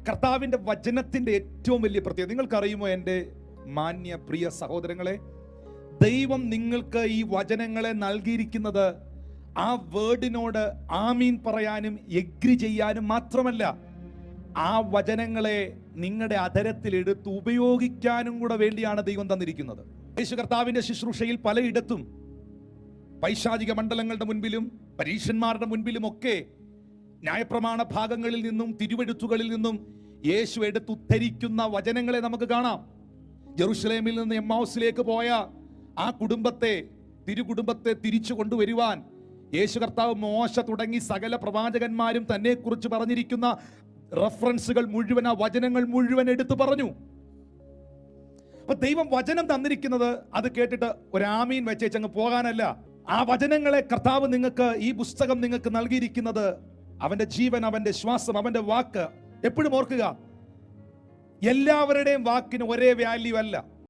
കർത്താവിൻ്റെ വചനത്തിൻ്റെ ഏറ്റവും വലിയ പ്രത്യേകത നിങ്ങൾക്കറിയുമോ? എൻ്റെ മാന്യ പ്രിയ സഹോദരങ്ങളെ, ദൈവം നിങ്ങൾക്ക് ഈ വചനങ്ങളെ നൽകിയിരിക്കുന്നത് ആ വേർഡിനോട് ആമീൻ പറയാനും എഗ്രി ചെയ്യാനും മാത്രമല്ല, ആ വചനങ്ങളെ നിങ്ങളുടെ അധരത്തിൽ എടുത്ത് ഉപയോഗിക്കാനും കൂടെ വേണ്ടിയാണ് ദൈവം തന്നിരിക്കുന്നത്. യേശു കർത്താവിൻ്റെ ശുശ്രൂഷയിൽ പലയിടത്തും പൈശാചിക മണ്ഡലങ്ങളുടെ മുൻപിലും പരീക്ഷന്മാരുടെ മുൻപിലും ഒക്കെ ന്യായപ്രമാണ ഭാഗങ്ങളിൽ നിന്നും തിരുവെഴുത്തുകളിൽ നിന്നും യേശു എടുത്തുദ്ധരിക്കുന്ന വചനങ്ങളെ നമുക്ക് കാണാം. ജെറുസലേമിൽ നിന്ന് എമ്മാവുസിലേക്ക് പോയ ആ തിരുകുടുംബത്തെ തിരിച്ചു കൊണ്ടുവരുവാൻ യേശു കർത്താവ് മോശ തുടങ്ങി സകല പ്രവാചകന്മാരും തന്നെ കുറിച്ച് പറഞ്ഞിരിക്കുന്ന റെഫറൻസുകൾ മുഴുവൻ, ആ വചനങ്ങൾ മുഴുവൻ എടുത്തു പറഞ്ഞു. അപ്പൊ ദൈവം വചനം തന്നിരിക്കുന്നത് അത് കേട്ടിട്ട് ഒരാമീൻ വെച്ചേച്ചങ്ങ് പോകാനല്ല. ആ വചനങ്ങളെ കർത്താവ് നിങ്ങൾക്ക്, ഈ പുസ്തകം നിങ്ങൾക്ക് നൽകിയിരിക്കുന്നത് അവന്റെ ജീവൻ, അവന്റെ ശ്വാസം, അവന്റെ വാക്ക്. എപ്പോഴും ഓർക്കുക, എല്ലാവരുടെയും വാക്കിന് ഒരേ വാല്യൂ അല്ല.